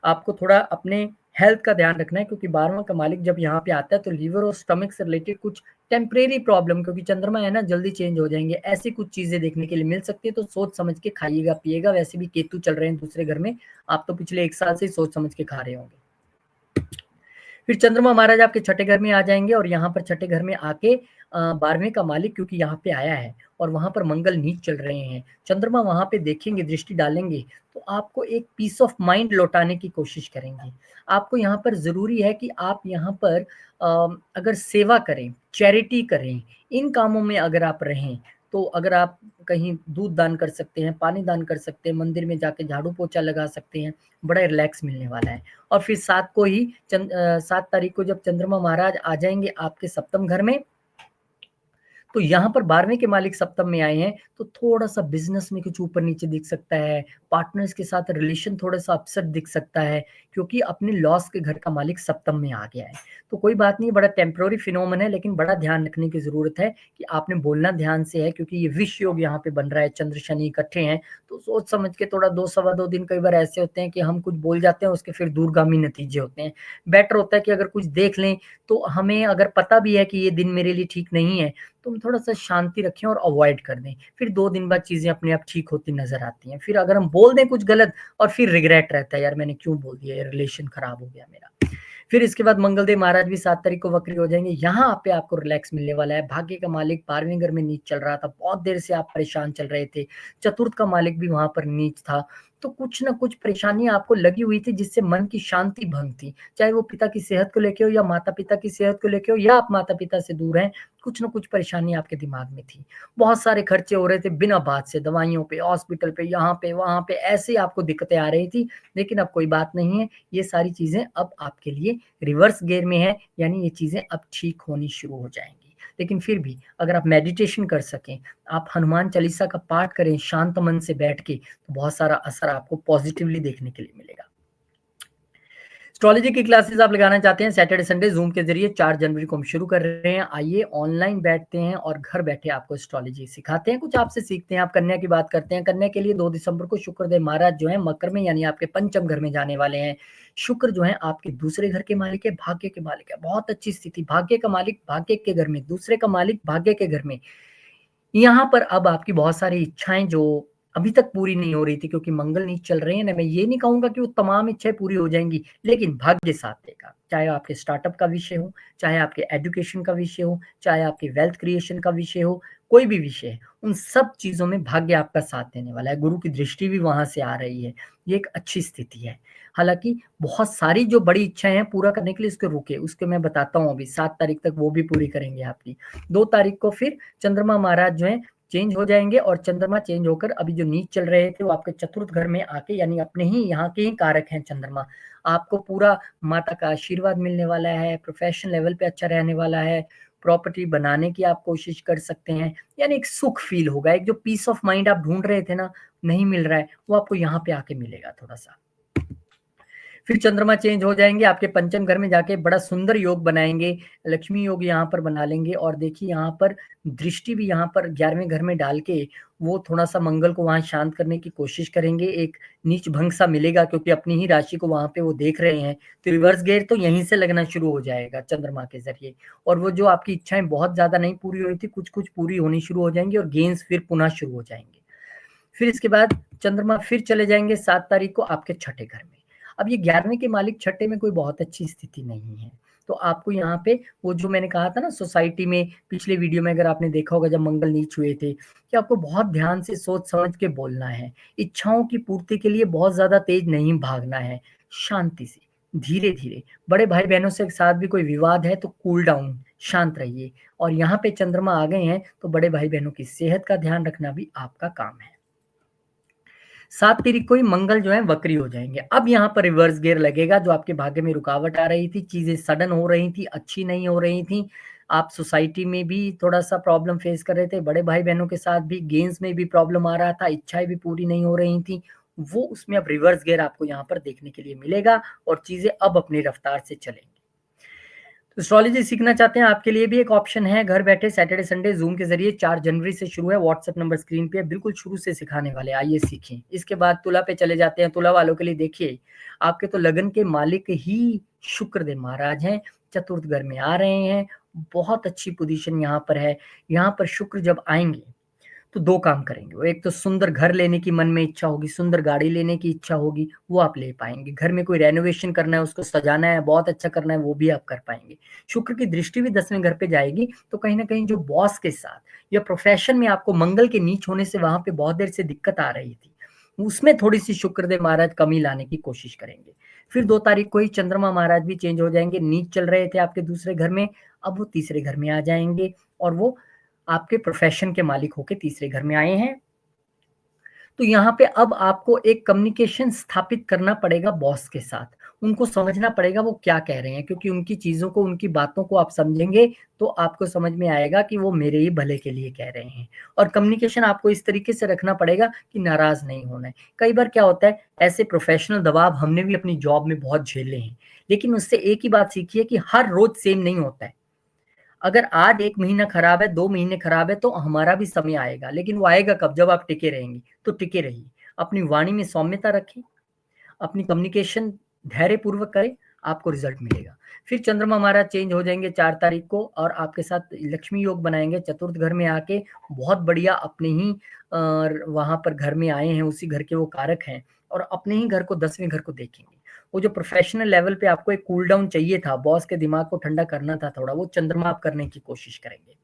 आपको थोड़ा अपने हेल्थ का ध्यान रखना है, क्योंकि 12वां का मालिक जब यहाँ पे आता है तो लीवर और स्टमक से रिलेटेड कुछ टेम्परेरी प्रॉब्लम, क्योंकि चंद्रमा है ना जल्दी चेंज हो जाएंगे, ऐसी कुछ चीजें देखने के लिए मिल सकती है। तो सोच समझ के खाइएगा पिएगा। वैसे भी केतु चल रहे हैं दूसरे घर में, आप तो पिछले 1 साल से ही सोच समझ के खा रहे होंगे। फिर चंद्रमा महाराज आपके छठे घर में आ जाएंगे और यहाँ पर छठे घर में आके 12वें का मालिक क्योंकि यहाँ पे आया है और वहां पर मंगल नीच चल रहे हैं, चंद्रमा वहां पे देखेंगे, दृष्टि डालेंगे, तो आपको एक पीस ऑफ माइंड लौटाने की कोशिश करेंगे। आपको यहाँ पर जरूरी है कि आप यहाँ पर अगर सेवा करें, चैरिटी करें, इन कामों में अगर आप रहें, तो अगर आप कहीं दूध दान कर सकते हैं, पानी दान कर सकते हैं, मंदिर में जाके झाड़ू पोछा लगा सकते हैं, बड़ा रिलैक्स मिलने वाला है। और फिर 7 तारीख को जब चंद्रमा महाराज आ जाएंगे आपके सप्तम घर में, तो यहाँ पर 12वें के मालिक सप्तम में आए हैं, तो थोड़ा सा बिजनेस में कुछ ऊपर नीचे दिख सकता है, पार्टनर्स के साथ रिलेशन थोड़ा सा अपसेट दिख सकता है, क्योंकि अपने लॉस के घर का मालिक सप्तम में आ गया है। तो कोई बात नहीं, बड़ा टेम्पररी फिनोमेन है, लेकिन बड़ा ध्यान रखने की जरूरत है कि आपने बोलना ध्यान से है, क्योंकि ये विष योग यहाँ पे बन रहा है, चंद्र शनि इकट्ठे हैं, तो सोच समझ के थोड़ा 2 सवा 2 दिन कई बार ऐसे होते हैं कि हम कुछ बोल जाते हैं, उसके फिर दूरगामी नतीजे होते हैं। बेटर होता है कि अगर कुछ देख लें, तो हमें अगर पता भी है कि ये दिन मेरे लिए ठीक नहीं है, तो हम थोड़ा सा शांति रखें और अवॉइड कर दें, फिर 2 दिन बाद चीजें अपने आप ठीक होती नजर आती हैं। फिर अगर हम बोल दें कुछ गलत और फिर रिग्रेट रहता है, यार मैंने क्यों बोल दिया, ये रिलेशन खराब हो गया मेरा। फिर इसके बाद मंगलदेव महाराज भी 7 तारीख को वक्री हो जाएंगे। यहाँ पे आपको रिलैक्स मिलने वाला है। भाग्य का मालिक 12वें घर में नीच चल रहा था, बहुत देर से आप परेशान चल रहे थे। चतुर्थ का मालिक भी वहां पर नीच था, तो कुछ ना कुछ परेशानी आपको लगी हुई थी जिससे मन की शांति भंग थी, चाहे वो पिता की सेहत को लेके हो या माता पिता की सेहत को लेके हो, या आप माता पिता से दूर हैं, कुछ ना कुछ परेशानी आपके दिमाग में थी। बहुत सारे खर्चे हो रहे थे बिना बात से, दवाइयों पे, हॉस्पिटल पे, यहाँ पे वहां पे, ऐसे आपको दिक्कतें आ रही थी। लेकिन अब कोई बात नहीं है, ये सारी चीजें अब आपके लिए रिवर्स गियर में है, यानी ये चीजें अब ठीक होनी शुरू हो जाएंगी। लेकिन फिर भी अगर आप मेडिटेशन कर सकें, आप हनुमान चालीसा का पाठ करें शांत मन से बैठ के, तो बहुत सारा असर आपको पॉजिटिवली देखने के लिए मिलेगा। एस्ट्रोलॉजी की क्लासेस आप लगाना चाहते हैं सैटरडे संडे जूम के जरिए, 4 जनवरी को हम शुरू कर रहे हैं। आइए ऑनलाइन बैठते हैं और घर बैठे आपको एस्ट्रोलॉजी सिखाते हैं, कुछ आपसे सीखते हैं। आप कन्या की बात करते हैं, कन्या के लिए 2 दिसंबर को शुक्रदेव महाराज जो है मकर में यानी आपके पंचम घर में जाने वाले हैं। शुक्र जो है आपके दूसरे घर के मालिक है, भाग्य के मालिक है, बहुत अच्छी स्थिति। भाग्य का मालिक भाग्य के घर में, दूसरे का मालिक भाग्य के घर में। यहाँ पर अब आपकी बहुत सारी इच्छाएं जो अभी तक पूरी नहीं हो रही थी, क्योंकि मंगल नीच चल रहे हैं ना, मैं ये नहीं कहूंगा कि वो तमाम इच्छाएं पूरी हो जाएंगी, लेकिन भाग्य साथ देगा। चाहे आपके स्टार्टअप का विषय हो, चाहे आपके एजुकेशन का विषय हो, चाहे आपके वेल्थ क्रिएशन का विषय हो, कोई भी विषय है, उन सब चीजों में भाग्य आपका साथ देने वाला है। गुरु की दृष्टि भी वहां से आ रही है, ये एक अच्छी स्थिति है। हालांकि बहुत सारी जो बड़ी इच्छाएं हैं पूरा करने के लिए उसके रुके, उसके मैं बताता हूँ अभी। 7 तारीख तक वो भी पूरी करेंगे आपकी। 2 तारीख को फिर चंद्रमा महाराज जो है चेंज हो जाएंगे, और चंद्रमा चेंज होकर अभी जो नीच चल रहे थे वो आपके चतुर्थ घर में आके, यानी अपने ही यहाँ के ही कारक हैं चंद्रमा, आपको पूरा माता का आशीर्वाद मिलने वाला है, प्रोफेशनल लेवल पे अच्छा रहने वाला है, प्रॉपर्टी बनाने की आप कोशिश कर सकते हैं, यानी एक सुख फील होगा, एक जो पीस ऑफ माइंड आप ढूंढ रहे थे ना, नहीं मिल रहा है, वो आपको यहाँ पे आके मिलेगा थोड़ा सा। फिर चंद्रमा चेंज हो जाएंगे आपके पंचम घर में जाके, बड़ा सुंदर योग बनाएंगे, लक्ष्मी योग यहाँ पर बना लेंगे। और देखिए यहाँ पर दृष्टि भी यहाँ पर 11वें घर में डाल के वो थोड़ा सा मंगल को वहां शांत करने की कोशिश करेंगे। एक नीच भंग सा मिलेगा, क्योंकि अपनी ही राशि को वहां पे वो देख रहे हैं, तो रिवर्स गेयर तो यहीं से लगना शुरू हो जाएगा चंद्रमा के जरिए। और वो जो आपकी इच्छाएं बहुत ज्यादा नहीं पूरी हुई थी, कुछ कुछ पूरी होनी शुरू हो जाएंगी और गेन्स फिर पुनः शुरू हो जाएंगे। फिर इसके बाद चंद्रमा फिर चले जाएंगे 7 तारीख को आपके छठे घर में। अब ये 11वें के मालिक छठे में कोई बहुत अच्छी स्थिति नहीं है, तो आपको यहाँ पे वो जो मैंने कहा था ना सोसाइटी में, पिछले वीडियो में अगर आपने देखा होगा जब मंगल नीच हुए थे, कि आपको बहुत ध्यान से सोच समझ के बोलना है। इच्छाओं की पूर्ति के लिए बहुत ज्यादा तेज नहीं भागना है, शांति से, धीरे धीरे। बड़े भाई बहनों से साथ भी कोई विवाद है तो कूल डाउन, शांत रहिए। और यहाँ पे चंद्रमा आ गए हैं, तो बड़े भाई बहनों की सेहत का ध्यान रखना भी आपका काम है। 7 तारीख को ही मंगल जो है वक्री हो जाएंगे। अब यहाँ पर रिवर्स गियर लगेगा, जो आपके भाग्य में रुकावट आ रही थी, चीजें सडन हो रही थी, अच्छी नहीं हो रही थी, आप सोसाइटी में भी थोड़ा सा प्रॉब्लम फेस कर रहे थे, बड़े भाई बहनों के साथ भी गेम्स में भी प्रॉब्लम आ रहा था, इच्छाएं भी पूरी नहीं हो रही थी, वो उसमें अब रिवर्स गियर आपको यहाँ पर देखने के लिए मिलेगा और चीजें अब अपनी रफ्तार से चलेंगी। तो एस्ट्रोलॉजी सीखना चाहते हैं, आपके लिए भी एक ऑप्शन है। घर बैठे सैटरडे संडे जूम के जरिए 4 जनवरी से शुरू है। व्हाट्सएप नंबर स्क्रीन पे है, बिल्कुल शुरू से सिखाने वाले, आइए सीखें। इसके बाद तुला पे चले जाते हैं। तुला वालों के लिए देखिए, आपके तो लगन के मालिक ही शुक्रदेव महाराज हैं, चतुर्थ घर में आ रहे हैं। बहुत अच्छी पोजीशन यहाँ पर है। यहाँ पर शुक्र जब आएंगे तो 2 काम करेंगे वो, एक तो सुंदर घर लेने की मन में इच्छा होगी, सुंदर गाड़ी लेने की इच्छा होगी, वो आप ले पाएंगे। घर में कोई रेनोवेशन करना है, उसको सजाना है, बहुत अच्छा करना है, वो भी आप कर पाएंगे। शुक्र की दृष्टि भी 10वें घर पे जाएगी, तो कहीं ना कहीं जो बॉस के साथ या प्रोफेशन में आपको मंगल के नीच होने से वहां पे बहुत देर से दिक्कत आ रही थी, उसमें थोड़ी सी शुक्रदेव महाराज कमी लाने की कोशिश करेंगे। फिर 2 तारीख को ही चंद्रमा महाराज भी चेंज हो जाएंगे। नीच चल रहे थे आपके दूसरे घर में, अब वो तीसरे घर में आ जाएंगे और वो आपके प्रोफेशन के मालिक होके तीसरे घर में आए हैं। तो यहाँ पे अब आपको एक कम्युनिकेशन स्थापित करना पड़ेगा बॉस के साथ। उनको समझना पड़ेगा वो क्या कह रहे हैं, क्योंकि उनकी चीजों को, उनकी बातों को आप समझेंगे तो आपको समझ में आएगा कि वो मेरे ही भले के लिए कह रहे हैं। और कम्युनिकेशन आपको इस तरीके से रखना पड़ेगा कि नाराज नहीं होना है। कई बार क्या होता है, ऐसे प्रोफेशनल दबाव हमने भी अपनी जॉब में बहुत झेले हैं, लेकिन उससे एक ही बात सीखिए कि हर रोज सेम नहीं होता है। अगर आज 1 महीना खराब है, 2 महीने खराब है, तो हमारा भी समय आएगा, लेकिन वो आएगा कब? जब आप टिके रहेंगे। तो टिके रहिए, अपनी वाणी में सौम्यता रखें, अपनी कम्युनिकेशन धैर्यपूर्वक करें, आपको रिजल्ट मिलेगा। फिर चंद्रमा महाराज चेंज हो जाएंगे 4 तारीख को और आपके साथ लक्ष्मी योग बनाएंगे चतुर्थ घर में आके। बहुत बढ़िया, अपने ही वहां पर घर में आए हैं, उसी घर के वो कारक हैं और अपने ही घर को 10वें घर को देखेंगे। वो जो प्रोफेशनल लेवल पे आपको एक कूल डाउन चाहिए था, बॉस के दिमाग को ठंडा करना था थोड़ा, वो चंद्रमा आप करने की कोशिश करेंगे।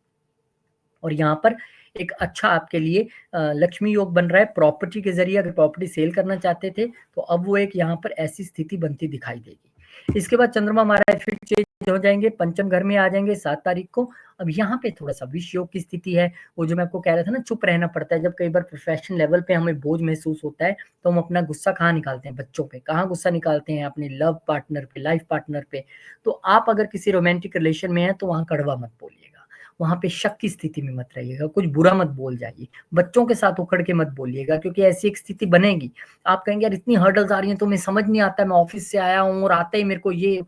और यहाँ पर एक अच्छा आपके लिए लक्ष्मी योग बन रहा है प्रॉपर्टी के जरिए। अगर प्रॉपर्टी सेल करना चाहते थे तो अब वो एक यहाँ पर ऐसी स्थिति बनती दिखाई देगी। इसके बाद चंद्रमा महाराज फिर चेंज हो जाएंगे, पंचम घर में आ जाएंगे 7 तारीख को। अब यहाँ पे थोड़ा सा विष योग की स्थिति है। वो जो मैं आपको कह रहा था ना, चुप रहना पड़ता है। जब कई बार प्रोफेशनल लेवल पे हमें बोझ महसूस होता है तो हम अपना गुस्सा कहाँ निकालते हैं? बच्चों पे। कहाँ गुस्सा निकालते हैं? अपने लव पार्टनर पे, लाइफ पार्टनर पे। तो आप अगर किसी रोमांटिक रिलेशन में है तो वहां कड़वा मत बोलिएगा, वहां पे शक की स्थिति में मत रहिएगा, कुछ बुरा मत बोल जाइए, बच्चों के साथ उखड़ के मत बोलिएगा, क्योंकि ऐसी एक स्थिति बनेगी। आप कहेंगे यार इतनी हर्डल्स आ रही हैं तो मैं समझ नहीं आता, मैं ऑफिस से आया हूँ और आते ही मेरे को ये।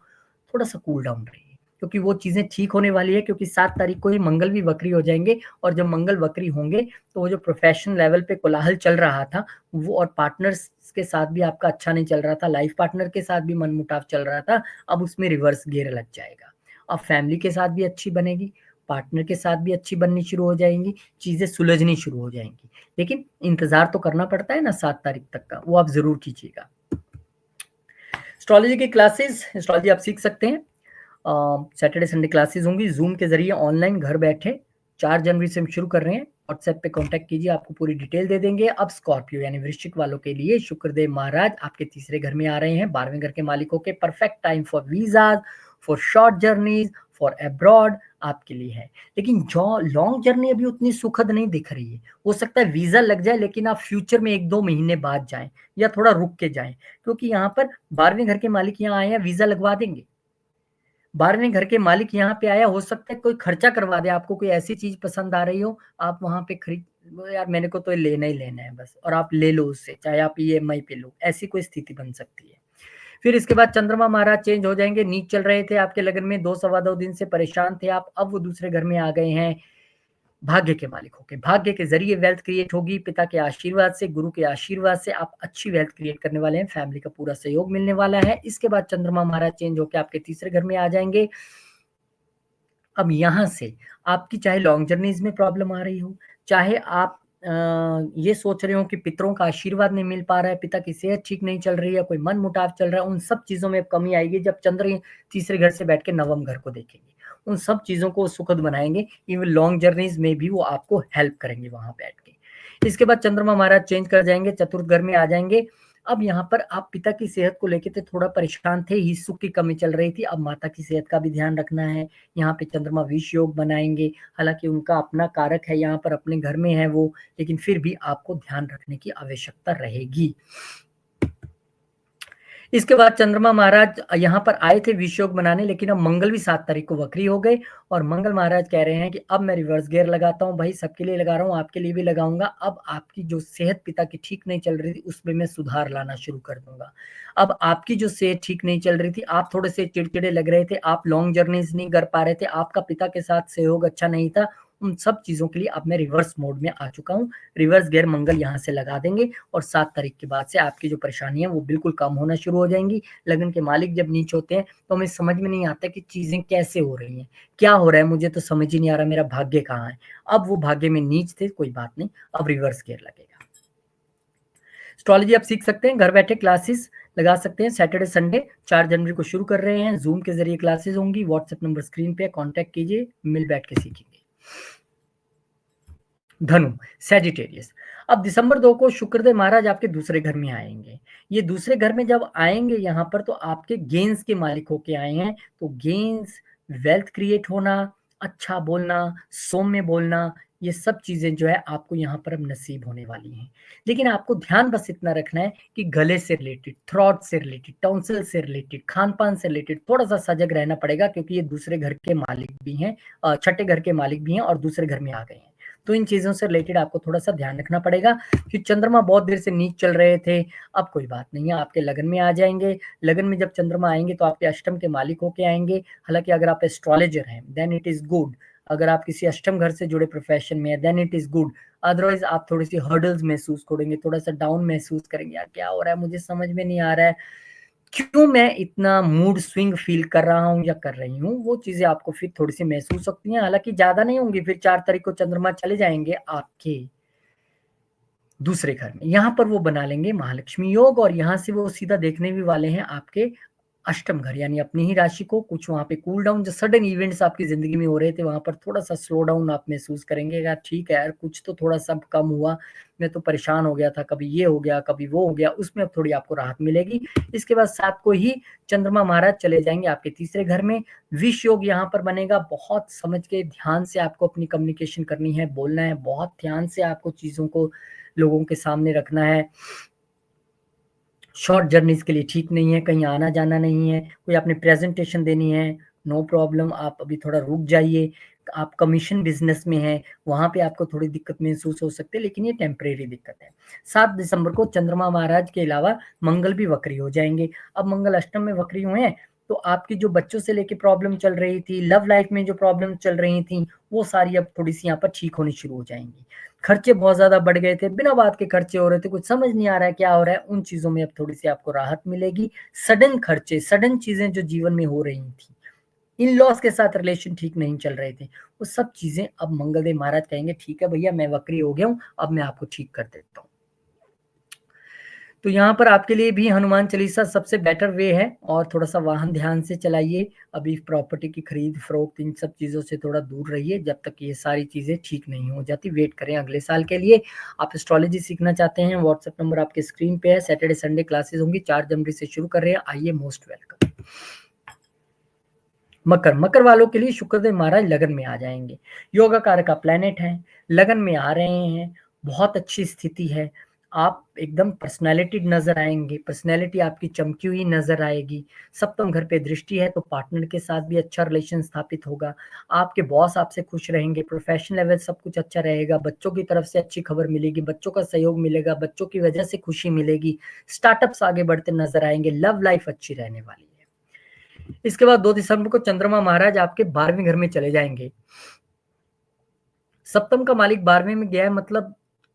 थोड़ा सा कूल डाउन रहिए, क्योंकि वो चीजें ठीक होने वाली है। क्योंकि 7 तारीख को ही मंगल भी वक्री हो जाएंगे और जब मंगल वक्री होंगे तो वो जो प्रोफेशनल लेवल पे कोलाहल चल रहा था वो, और पार्टनर्स के साथ भी आपका अच्छा नहीं चल रहा था, लाइफ पार्टनर के साथ भी मनमुटाव चल रहा था, अब उसमें रिवर्स गियर लग जाएगा। अब फैमिली के साथ भी अच्छी बनेगी, पार्टनर के साथ भी अच्छी बननी शुरू हो जाएंगी, चीजें सुलझनी शुरू हो जाएंगी। लेकिन इंतजार तो करना पड़ता है ना 7 तारीख तक का, वो आप जरूर कीजिएगा। एस्ट्रोलॉजी की क्लासेस, एस्ट्रोलॉजी आप सीख सकते हैं। सैटरडे संडे क्लासेस होंगी जूम के जरिए ऑनलाइन, घर बैठे। 4 जनवरी से हम शुरू कर रहे हैं। व्हाट्सएप पे कांटेक्ट कीजिए, आपको पूरी डिटेल दे देंगे। अब स्कॉर्पियो यानी वृश्चिक वालों के लिए शुक्रदेव महाराज आपके तीसरे घर में आ रहे हैं, 12वें घर के मालिकों के। Perfect time for visas, for short journeys, for abroad आपके लिए है। लेकिन जो लॉन्ग जर्नी अभी उतनी सुखद नहीं दिख रही है। हो सकता है वीजा लग जाए, लेकिन आप फ्यूचर में 1-2 महीने बाद जाएं या थोड़ा रुक के जाएं, क्योंकि यहाँ पर 12वें घर के मालिक यहाँ आए हैं, वीजा लगवा देंगे। 12वें घर के मालिक यहाँ पे आया, हो सकता है कोई खर्चा करवा दे, आपको कोई ऐसी चीज पसंद आ रही हो, आप वहां पे खरीद, यार मेरे को तो लेना ही लेना है बस, और आप ले लो उससे, चाहे आप ईएमआई पे लो, ऐसी कोई स्थिति बन सकती है। फिर इसके बाद चंद्रमा महाराज चेंज हो जाएंगे। नीच चल रहे थे आपके लगन में, 2-2.25 दिन से परेशान थे आप, अब वो दूसरे घर में आ गए हैं भाग्य के मालिक होके। भाग्य के जरिए वेल्थ क्रिएट होगी, पिता के आशीर्वाद से, गुरु के आशीर्वाद से आप अच्छी वेल्थ क्रिएट करने वाले हैं, फैमिली का पूरा सहयोग मिलने वाला है। इसके बाद चंद्रमा महाराज चेंज होकर आपके तीसरे घर में आ जाएंगे। अब यहाँ से आपकी चाहे लॉन्ग जर्नीज में प्रॉब्लम आ रही हो, चाहे आप ये सोच रहे हो कि पितरों का आशीर्वाद नहीं मिल पा रहा है, पिता की सेहत ठीक नहीं चल रही है, कोई मन मुटाव चल रहा है, उन सब चीजों में कमी आएगी जब चंद्र तीसरे घर से बैठ के नवम घर को देखेंगे। उन सब चीजों को सुखद बनाएंगे। इवन लॉन्ग जर्नीज में भी वो आपको हेल्प करेंगे वहां बैठ के। इसके बाद चंद्रमा महाराज चेंज कर जाएंगे, चतुर्थ घर में आ जाएंगे। अब यहाँ पर आप पिता की सेहत को लेकर तो थोड़ा परेशान थे, ही सुख की कमी चल रही थी, अब माता की सेहत का भी ध्यान रखना है। यहाँ पे चंद्रमा विष योग बनाएंगे, हालांकि उनका अपना कारक है, यहाँ पर अपने घर में है वो, लेकिन फिर भी आपको ध्यान रखने की आवश्यकता रहेगी। इसके बाद चंद्रमा महाराज यहाँ पर आए थे विष योग बनाने, लेकिन अब मंगल भी 7 तारीख को वक्री हो गए और मंगल महाराज कह रहे हैं कि अब मैं रिवर्स गियर लगाता हूँ भाई, सबके लिए लगा रहा हूँ, आपके लिए भी लगाऊंगा। अब आपकी जो सेहत पिता की ठीक नहीं चल रही थी उसमें मैं सुधार लाना शुरू कर दूंगा। अब आपकी जो सेहत ठीक नहीं चल रही थी, आप थोड़े से चिड़चिड़े लग रहे थे, आप लॉन्ग जर्नीज नहीं कर पा रहे थे, आपका पिता के साथ सहयोग अच्छा नहीं था, उन सब चीजों के लिए अब मैं रिवर्स मोड में आ चुका हूँ। रिवर्स गियर मंगल यहाँ से लगा देंगे और 7 तारीख के बाद से आपकी जो परेशानी है वो बिल्कुल कम होना शुरू हो जाएंगी। लगन के मालिक जब नीच होते हैं तो हमें समझ में नहीं आता कि चीजें कैसे हो रही हैं, क्या हो रहा है, मुझे तो समझ ही नहीं आ रहा मेरा भाग्य कहाँ है। अब वो भाग्य में नीच थे, कोई बात नहीं, अब रिवर्स गियर लगेगा। एस्ट्रोलॉजी आप सीख सकते हैं, घर बैठे क्लासेस लगा सकते हैं। सैटरडे संडे 4 जनवरी को शुरू कर रहे हैं, जूम के जरिए क्लासेस होंगी। व्हाट्सएप नंबर स्क्रीन पे, कांटेक्ट कीजिए, मिल बैठ के सीखेंगे। धनु सैजिटेरियस, अब दिसंबर 2 को शुक्रदेव महाराज आपके दूसरे घर में आएंगे। ये दूसरे घर में जब आएंगे यहाँ पर तो आपके गेन्स के मालिक होके आए हैं, तो गेन्स, वेल्थ क्रिएट होना, अच्छा बोलना, सौम्य बोलना, ये सब चीजें जो है आपको यहाँ पर अब नसीब होने वाली हैं। लेकिन आपको ध्यान बस इतना रखना है कि गले से रिलेटेड, थ्रोट से रिलेटेड, टॉन्सिल से रिलेटेड, खान पान से रिलेटेड थोड़ा सा सजग रहना पड़ेगा, क्योंकि ये दूसरे घर के मालिक भी हैं, छठे घर के मालिक भी हैं और दूसरे घर में आ गए हैं। तो इन चीजों से रिलेटेड आपको थोड़ा सा ध्यान रखना पड़ेगा कि चंद्रमा बहुत देर से नीच चल रहे थे, अब कोई बात नहीं है, आपके लगन में आ जाएंगे। लगन में जब चंद्रमा आएंगे तो आपके अष्टम के मालिक होके आएंगे। हालांकि अगर आप एस्ट्रोलॉजर हैं देन इट इज गुड, अगर आप किसी अष्टम घर से जुड़े प्रोफेशन में है then it is good. Otherwise आप थोड़ी सी हर्डल्स महसूस करेंगे, थोड़ा सा डाउन महसूस करेंगे, यार क्या हो रहा है, मुझे समझ में नहीं आ रहा है, क्यों मैं इतना मूड स्विंग फील कर रहा हूँ या कर रही हूँ, वो चीजें आपको फिर थोड़ी सी महसूस होती हैं। हालांकि ज्यादा नहीं होंगी, फिर 4 तारीख को चंद्रमा चले जाएंगे आपके दूसरे घर में, यहाँ पर वो बना लेंगे महालक्ष्मी योग और यहाँ से वो सीधा देखने भी वाले हैं आपके अष्टम घर, यानी अपनी ही राशि को। कुछ वहां पे कूल डाउन, जो सडन इवेंट्स आपकी जिंदगी में हो रहे थे वहां पर थोड़ा सा स्लो डाउन आप महसूस करेंगे। यार ठीक है यार, कुछ तो थोड़ा सा कम हुआ, मैं तो परेशान हो गया था, कभी ये हो गया कभी वो हो गया, उसमें अब थोड़ी आपको राहत मिलेगी। इसके बाद 7 को ही चंद्रमा महाराज चले जाएंगे आपके तीसरे घर में। विष योग यहाँ पर बनेगा, बहुत समझ के ध्यान से आपको अपनी कम्युनिकेशन करनी है, बोलना है, बहुत ध्यान से आपको चीजों को लोगों के सामने रखना है। शॉर्ट जर्नीज के लिए ठीक नहीं है, कहीं आना जाना नहीं है, कोई आपने प्रेजेंटेशन देनी है, नो प्रॉब्लम, आप अभी थोड़ा रुक जाइए। आप कमीशन बिजनेस में हैं, वहां पे आपको थोड़ी दिक्कत महसूस हो सकती है, लेकिन ये टेम्परेरी दिक्कत है। 7 दिसंबर को चंद्रमा महाराज के अलावा मंगल भी वक्री हो जाएंगे। अब मंगल अष्टम में वक्री हुए हैं तो आपकी जो बच्चों से लेके प्रॉब्लम चल रही थी, लव लाइफ में जो प्रॉब्लम चल रही थी, वो सारी अब थोड़ी सी यहाँ पर ठीक होनी शुरू हो जाएंगी। खर्चे बहुत ज्यादा बढ़ गए थे, बिना बात के खर्चे हो रहे थे, कुछ समझ नहीं आ रहा है क्या हो रहा है, उन चीजों में अब थोड़ी सी आपको राहत मिलेगी। सडन खर्चे, सडन चीजें जो जीवन में हो रही थी, इन लॉस के साथ रिलेशन ठीक नहीं चल रहे थे, वो सब चीजें अब मंगलदेव महाराज कहेंगे ठीक है भैया मैं वक्री हो गया हूं, अब मैं आपको ठीक कर देता हूँ। तो यहाँ पर आपके लिए भी हनुमान चालीसा सबसे बेटर वे है, और थोड़ा सा वाहन ध्यान से चलाइए। अभी प्रॉपर्टी की खरीद फरोख्त इन सब चीज़ों से थोड़ा दूर रहिए जब तक ये सारी चीज़ें ठीक नहीं हो जाती, वेट करें अगले साल के लिए। आप एस्ट्रोलॉजी सीखना चाहते हैं, व्हाट्सएप नंबर आपके स्क्रीन पे है। सैटरडे संडे क्लासेस होंगी, 4 जनवरी से शुरू कर रहे हैं, आइए, मोस्ट वेलकम। मकर, मकर वालों के लिए शुक्रदेव महाराज लगन में आ जाएंगे, योगा कारक का प्लेनेट है, लगन में आ रहे हैं, बहुत अच्छी स्थिति है। आप एकदम पर्सनैलिटी नजर आएंगे, पर्सनैलिटी आपकी चमकी हुई नजर आएगी। सप्तम घर पे दृष्टि है तो पार्टनर के साथ भी अच्छा रिलेशन स्थापित होगा। आपके बॉस आपसे खुश रहेंगे, प्रोफेशनल लेवल सब कुछ अच्छा रहेगा। बच्चों की तरफ से अच्छी खबर मिलेगी, बच्चों का सहयोग मिलेगा, बच्चों की वजह से खुशी मिलेगी। स्टार्टअप्स आगे बढ़ते नजर आएंगे, लव लाइफ अच्छी रहने वाली है। इसके बाद 2 दिसंबर को चंद्रमा महाराज आपके 12वें घर में चले जाएंगे। सप्तम का मालिक 12वें में गया है, मतलब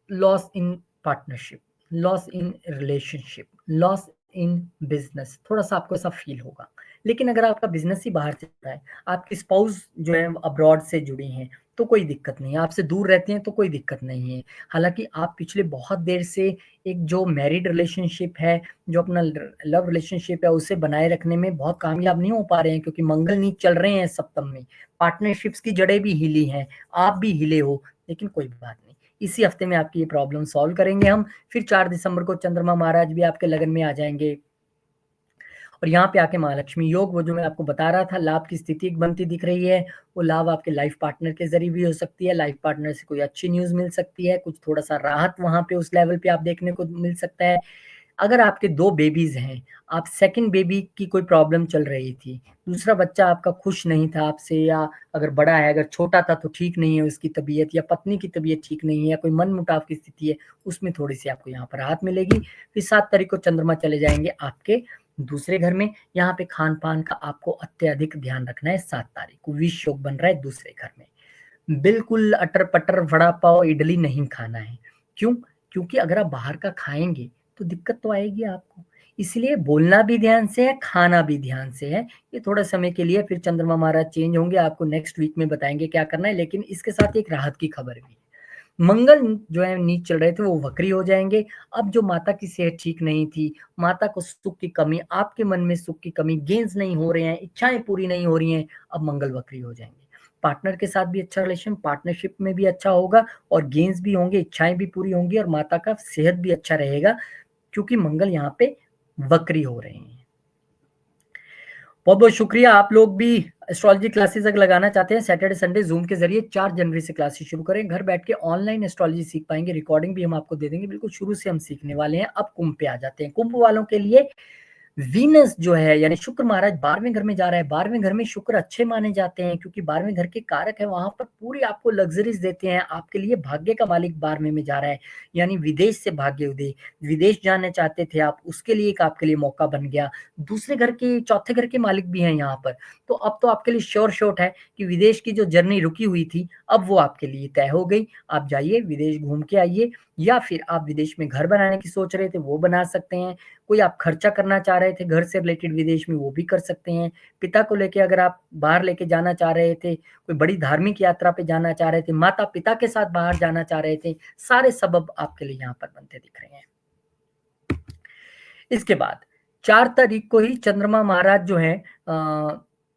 loss in partnership, loss in relationship, loss in business, थोड़ा सा आपको ऐसा फील होगा। लेकिन अगर आपका बिजनेस ही बाहर चल रहा है, आपकी स्पाउस जो है अब्रॉड से जुड़ी हैं, तो कोई दिक्कत नहीं है, आपसे दूर रहती हैं तो कोई दिक्कत नहीं है। हालांकि आप पिछले बहुत देर से एक जो मैरिड रिलेशनशिप है, जो अपना लव रिलेशनशिप है, उसे बनाए रखने में बहुत कामयाब नहीं हो पा रहे हैं, क्योंकि मंगल नीच चल रहे हैं सप्तम में, पार्टनरशिप्स की जड़ें भी हिली हैं, आप भी हिले हो, लेकिन कोई बात नहीं, इसी हफ्ते में आपकी ये प्रॉब्लम सॉल्व करेंगे हम। फिर 4 दिसंबर को चंद्रमा महाराज भी आपके लगन में आ जाएंगे और यहाँ पे आके महालक्ष्मी योग, वो जो मैं आपको बता रहा था, लाभ की स्थिति एक बनती दिख रही है, वो लाभ आपके लाइफ पार्टनर के जरिए भी हो सकती है। लाइफ पार्टनर से कोई अच्छी न्यूज मिल सकती है, कुछ थोड़ा सा राहत वहां पे उस लेवल पे आप देखने को मिल सकता है। अगर आपके 2 बेबीज़ हैं, आप सेकंड बेबी की कोई प्रॉब्लम चल रही थी, दूसरा बच्चा आपका खुश नहीं था आपसे, या अगर बड़ा है, अगर छोटा था तो ठीक नहीं है उसकी तबीयत, या पत्नी की तबीयत ठीक नहीं है, या कोई मनमुटाव की स्थिति है, उसमें थोड़ी-सी आपको यहाँ पर राहत मिलेगी। फिर 7 तारीख को चंद्रमा चले जाएँगे आपके दूसरे घर में, यहाँ पे खान-पान का आपको अत्यधिक ध्यान रखना है 7 तारीख को, विष योग बन रहा है दूसरे घर में। बिल्कुल अटर-पटर, वड़ा पाव, इडली नहीं खाना है। क्यों? क्योंकि अगर आप बाहर का खाएँगे, तो दिक्कत तो आएगी आपको। इसलिए बोलना भी ध्यान से है, खाना भी ध्यान से है। ये थोड़ा समय के लिए, फिर चंद्रमा महाराज चेंज होंगे, आपको नेक्स्ट वीक में बताएँगे क्या करना है, लेकिन इसके साथ एक राहत की खबर भी है। मंगल जो है नीच चल रहे थे, वो वक्री हो जाएँगे। अब जो माता की सेहत ठीक नहीं थी, माता को सुख की कमी, आपके मन में सुख की कमी, गेन्स नहीं हो रहे हैं, इच्छाएँ पूरी नहीं हो रही हैं, अब मंगल वक्री हो जाएँगे। पार्टनर के साथ भी अच्छा रिलेशन, पार्टनरशिप में भी अच्छा होगा, और गेन्स भी होंगे, इच्छाएँ भी पूरी होंगी, और माता का सेहत भी अच्छा रहेगा, क्योंकि मंगल यहाँ पे वक्री हो रहे हैं। बहुत-बहुत शुक्रिया। आप लोग भी एस्ट्रोलॉजी क्लासेस अगर लगाना चाहते हैं, सैटरडे संडे ज़ूम के ज़रिए 4 जनवरी से क्लासेस शुरू करें। घर बैठ के ऑनलाइन एस्ट्रोलॉजी सीख पाएँगे, रिकॉर्डिंग भी हम आपको दे देंगे, बिल्कुल शुरू से हम सीखने वाले हैं। अब कुंभ पे आ जाते हैं। कुंभ वालों के लिए वीनस जो है, यानी शुक्र महाराज 12वें घर में जा रहा है। 12वें घर में शुक्र अच्छे माने जाते हैं, क्योंकि 12वें घर के कारक है, वहाँ पर पूरी आपको लग्ज़रीज़ देते हैं। आपके लिए भाग्य का मालिक 12वें में जा रहा है, यानी विदेश से भाग्य उदय। विदेश जाना चाहते थे आप, उसके लिए एक आपके लिए मौका बन गया। दूसरे घर के, चौथे घर के मालिक भी हैं यहाँ पर। तो अब तो आपके लिए श्योर शॉट है कि विदेश की जो जर्नी रुकी हुई थी, अब वो आपके लिए तय हो गई। आप जाइए, विदेश घूम के आइए, या फिर आप विदेश में घर बनाने की सोच रहे थे, वो बना सकते हैं। कोई आप खर्चा करना चाह रहे थे घर से रिलेटेड विदेश में, वो भी कर सकते हैं। पिता को लेके अगर आप बाहर लेके जाना चाह रहे थे, कोई बड़ी धार्मिक यात्रा पे जाना चाह रहे थे, माता-पिता के साथ बाहर जाना चाह रहे थे, सारे सबब आपके लिए यहाँ पर बनते दिख रहे हैं। इसके बाद 4 तारीख को ही चंद्रमा महाराज जो हैं,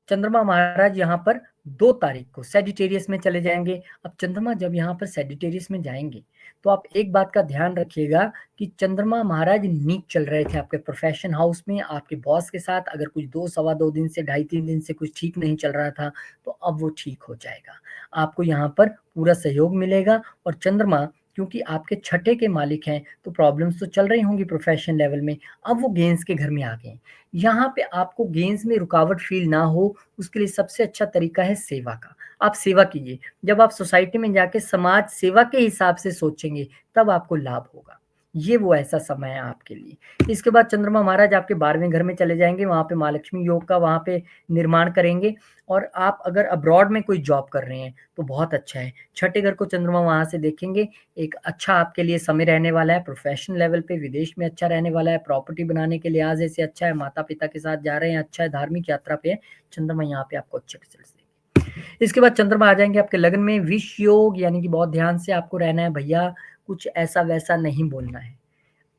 चंद्रमा महाराज यहाँ पर 2 तारीख को सैजिटेरियस में चले जाएँगे। अब चंद्रमा जब यहाँ पर सैजिटेरियस में जाएँगे, तो आप एक बात का ध्यान रखिएगा कि चंद्रमा महाराज नीच चल रहे थे आपके प्रोफेशन हाउस में, आपके बॉस के साथ। अगर कुछ 2 सवा 2 दिन से, ढाई 3 दिन से कुछ ठीक नहीं चल रहा था, तो अब वो ठीक हो जाएगा। आपको यहाँ पर पूरा सहयोग मिलेगा, और चंद्रमा क्योंकि आपके छठे के मालिक हैं, तो प्रॉब्लम्स तो चल रही होंगी प्रोफेशन लेवल में। अब वो गेन्स के घर में आ गए हैं। यहाँ पे आपको गेन्स में रुकावट फ़ील ना हो, उसके लिए सबसे अच्छा तरीका है सेवा का। आप सेवा कीजिए। जब आप सोसाइटी में जाके समाज सेवा के हिसाब से सोचेंगे, तब आपको लाभ होगा। ये वो ऐसा समय है आपके लिए। इसके बाद चंद्रमा महाराज आपके 12वें घर में चले जाएँगे, वहाँ पे माँ लक्ष्मी योग का वहाँ पे निर्माण करेंगे, और आप अगर अब्रॉड में कोई जॉब कर रहे हैं, तो बहुत अच्छा है। छठे घर को चंद्रमा वहाँ से देखेंगे, एक अच्छा आपके लिए समय रहने वाला है, प्रोफ़ेशनल लेवल पे विदेश में अच्छा रहने वाला है, प्रॉपर्टी बनाने के लिहाज़ से अच्छा है, माता-पिता के साथ जा रहे हैं, अच्छा है, धार्मिक यात्रा पे है, चंद्रमा यहाँ पे आपको अच्छे रिज़ल्ट्स देंगे। इसके बाद चंद्रमा आ जाएँगे आपके लग्न में, विष योग, यानी कि बहुत ध्यान से आपको रहना है भैया, कुछ ऐसा-वैसा नहीं बोलना है।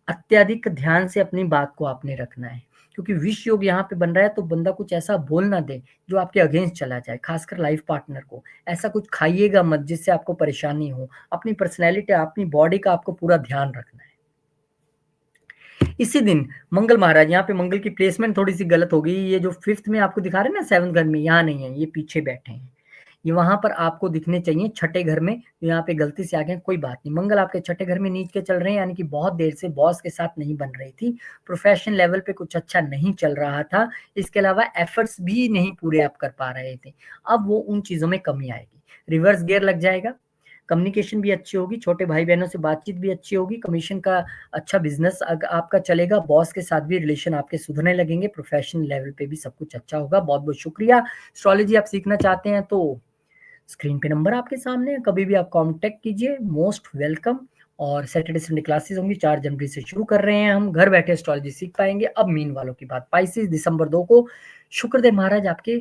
अत्यधिक ध्यान से अपनी बात को आपने रखना है, क्योंकि विष योग यहाँ पे बन रहा है, तो बंदा कुछ ऐसा बोल ना दे जो आपके अगेंस्ट चला जाए, खासकर लाइफ पार्टनर को। ऐसा कुछ खाइएगा मत जिससे आपको परेशानी हो। अपनी पर्सनैलिटी, अपनी बॉडी का आपको पूरा ध्यान रखना है। इसी दिन मंगल महाराज, यहाँ पे मंगल की प्लेसमेंट थोड़ी-सी गलत हो गई। ये जो 5th में आपको दिखा रहे हैं ना, 7th घर में, यहाँ नहीं है, ये पीछे बैठे हैं। ये वहाँ पर आपको दिखने चाहिए छठे घर में, यहाँ पे गलती से आ गए, कोई बात नहीं। मंगल आपके छठे घर में नीच के चल रहे हैं, यानी कि बहुत देर से बॉस के साथ नहीं बन रही थी। प्रोफेशन लेवल पे कुछ अच्छा नहीं चल रहा था। इसके अलावा एफर्ट्स भी नहीं पूरे आप कर पा रहे थे। अब वो उन चीज़ों में कमी आएगी। रिवर्स गियर लग जाएगा, कम्युनिकेशन भी अच्छी होगी, छोटे भाई-बहनों से बातचीत भी अच्छी होगी, कमीशन का अच्छा बिज़नेस आपका चलेगा, बॉस के साथ भी रिलेशन आपके सुधरने लगेंगे, प्रोफेशनल लेवल पे भी सब कुछ अच्छा होगा। बहुत-बहुत शुक्रिया। एस्ट्रोलॉजी आप सीखना चाहते हैं तो स्क्रीन पे नंबर आपके सामने है, कभी भी आप कॉन्टैक्ट कीजिए, मोस्ट वेलकम। और सैटरडे संडे क्लासेस होंगी, 4 जनवरी से शुरू कर रहे हैं हम, घर बैठे एस्ट्रोलॉजी सीख पाएँगे। अब मीन वालों की बात, स्पाइसेस दिसंबर 2 को शुक्रदेव महाराज आपके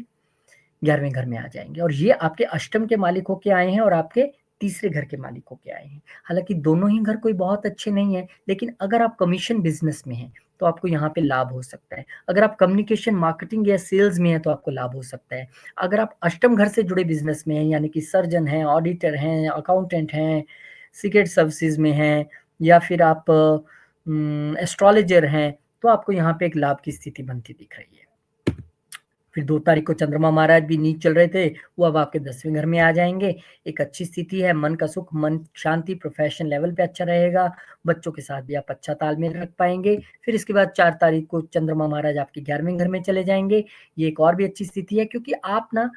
11वें घर में आ जाएँगे, और ये आपके अष्टम के मालिक होके आए हैं, और आपके तीसरे घर के मालिक होके आए हैं। हालाँकि दोनों ही घर कोई बहुत अच्छे नहीं हैं, लेकिन अगर आप कमीशन बिज़नेस में हैं, तो आपको यहाँ पे लाभ हो सकता है। अगर आप कम्युनिकेशन, मार्केटिंग या सेल्स में हैं, तो आपको लाभ हो सकता है। अगर आप अष्टम घर से जुड़े बिज़नेस में हैं, यानी कि सर्जन हैं, ऑडिटर हैं, अकाउंटेंट हैं, सीक्रेट सर्विसेज़ में हैं, या फिर आप एस्ट्रोलॉजर हैं, तो आपको यहाँ पे एक लाभ की स्थिति बनती दिख रही है। फिर 2 तारीख को चंद्रमा महाराज भी नीच चल रहे थे, वो अब आपके 10वें घर में आ जाएँगे। एक अच्छी स्थिति है, मन का सुख, मन शांति, प्रोफ़ेशन लेवल पे अच्छा रहेगा, बच्चों के साथ भी आप अच्छा तालमेल रख पाएँगे। फिर इसके बाद 4 तारीख को चंद्रमा महाराज आपके 11वें घर में चले जाएँगे। ये एक और भी अच्छी स्थिति है क्योंकि आप ना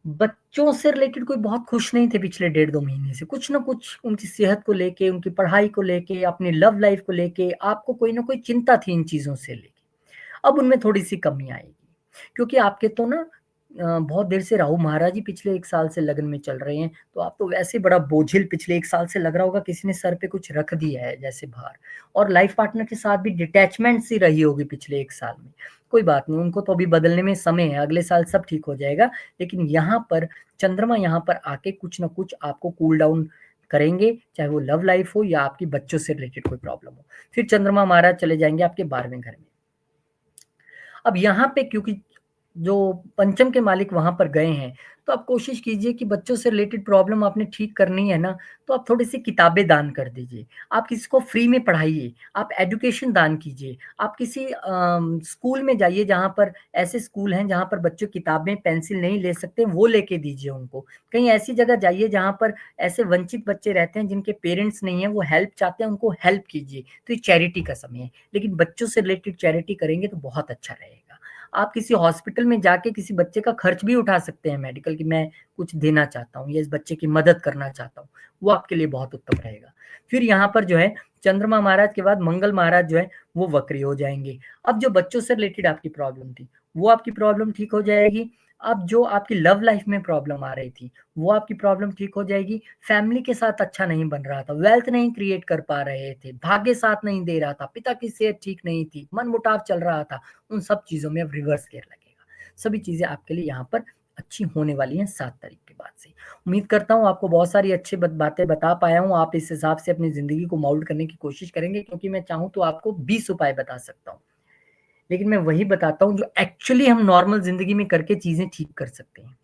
बच्चों से रिलेटेड कोई बहुत खुश नहीं थे पिछले डेढ़ 2 महीने से। कुछ न कुछ उनकी सेहत को लेके, उनकी पढ़ाई को लेके, अपनी लव लाइफ़ को लेके आपको कोई न कोई चिंता थी इन चीज़ों से लेके। अब उनमें थोड़ी-सी कमी आएगी। क्योंकि आपके तो ना बहुत देर से राहु महाराज ही पिछले 1 साल से लगन में चल रहे हैं, तो आप तो वैसे ही बड़ा बोझिल पिछले 1 साल से लग रहा होगा किसी ने सर पे कुछ रख दिया है जैसे भार और लाइफ पार्टनर के साथ भी डिटैचमेंट सी रही होगी पिछले 1 साल में। कोई बात नहीं, उनको तो अभी बदलने में समय है, अगले साल सब ठीक हो जाएगा। लेकिन यहाँ पर चंद्रमा यहाँ पर आके कुछ न कुछ आपको कूल डाउन करेंगे, चाहे वो लव लाइफ हो या आपकी बच्चों से रिलेटेड कोई प्रॉब्लम हो। फिर चंद्रमा महाराज चले जाएँगे आपके 12वें घर में। अब यहाँ पे क्योंकि जो पंचम के मालिक वहाँ पर गए हैं, तो आप कोशिश कीजिए कि बच्चों से रिलेटेड प्रॉब्लम आपने ठीक करनी है ना, तो आप थोड़ी-सी किताबें दान कर दीजिए। आप किसी को फ्री में पढ़ाइए, आप एजुकेशन दान कीजिए। आप किसी स्कूल में जाइए जहाँ पर ऐसे स्कूल हैं जहाँ पर बच्चे किताबें, पेंसिल नहीं ले सकते, वो लेके दीजिए उनको। कहीं ऐसी जगह जाइए जहाँ पर ऐसे वंचित बच्चे रहते हैं जिनके पेरेंट्स नहीं हैं, वो हेल्प चाहते हैं, उनको हेल्प कीजिए। तो ये चैरिटी का समय है, लेकिन बच्चों से रिलेटेड चैरिटी करेंगे तो बहुत अच्छा रहेगा। आप किसी हॉस्पिटल में जाके किसी बच्चे का खर्च भी उठा सकते हैं मेडिकल कि मैं कुछ देना चाहता हूँ या इस बच्चे की मदद करना चाहता हूँ, वो आपके लिए बहुत उत्तम रहेगा। फिर यहाँ पर जो है चंद्रमा महाराज के बाद मंगल महाराज जो है वो वक्री हो जाएँगे। अब जो बच्चों से रिलेटेड आपकी प्रॉब्लम थी, वो आपकी प्रॉब्लम ठीक हो जाएगी। अब जो आपकी लव लाइफ में प्रॉब्लम आ रही थी, वो आपकी प्रॉब्लम ठीक हो जाएगी। फैमिली के साथ अच्छा नहीं बन रहा था, वेल्थ नहीं क्रिएट कर पा रहे थे, भाग्य साथ नहीं दे रहा था, पिता की सेहत ठीक नहीं थी, मनमुटाव चल रहा था, उन सब चीज़ों में अब रिवर्स गियर लगेगा। सभी चीज़ें आपके लिए यहाँ पर अच्छी होने वाली हैं 7 तारीख के बाद से। उम्मीद करता हूँ आपको बहुत सारी अच्छी बातें बता पाया हूँ। आप इस हिसाब से अपनी ज़िंदगी को मोल्ड करने की कोशिश करेंगे क्योंकि मैं चाहूँ तो आपको 20 उपाय बता सकता हूँ। लेकिन मैं वही बताता हूँ जो एक्चुअली हम नॉर्मल ज़िंदगी में करके चीज़ें ठीक कर सकते हैं।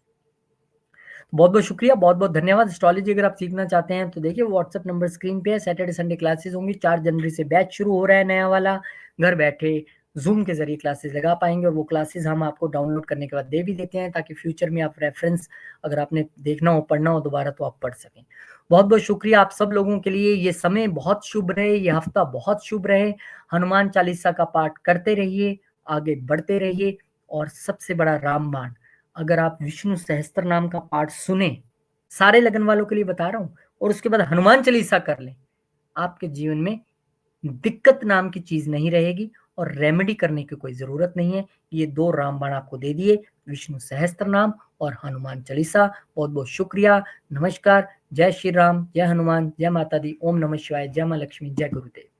बहुत-बहुत शुक्रिया, बहुत-बहुत धन्यवाद। एस्ट्रोलॉजी अगर आप सीखना चाहते हैं तो देखिए व्हाट्सएप नंबर स्क्रीन पे है। सैटरडे संडे क्लासेस होंगी। 4 जनवरी से बैच शुरू हो रहा है नया वाला। घर बैठे ज़ूम के ज़रिए क्लासेस लगा पाएँगे और वो क्लासेस हम आपको डाउनलोड करने के बाद दे भी देते हैं ताकि फ्यूचर में आप रेफ़रेंस अगर आपने देखना हो, पढ़ना हो दोबारा तो आप पढ़ सकें। बहुत-बहुत शुक्रिया आप सब लोगों के लिए। ये समय बहुत शुभ रहे, ये हफ्ता बहुत शुभ रहे। हनुमान चालीसा का पाठ करते रहिए, आगे बढ़ते रहिए और सबसे बड़ा रामबाण अगर आप विष्णु सहस्त्र नाम का पाठ सुने, सारे लगन वालों के लिए बता रहा हूँ और उसके बाद हनुमान चालीसा कर लें, आपके जीवन में दिक्कत नाम की चीज़ नहीं रहेगी और रेमेडी करने की कोई ज़रूरत नहीं है। ये 2 रामबाण आपको दे दिए, विष्णु सहस्त्र नाम और हनुमान चालीसा। बहुत-बहुत शुक्रिया, नमस्कार, जय श्री राम, जय हनुमान, जय माता दी, ओम नमः शिवाय, जय माँ लक्ष्मी, जय गुरुदेव।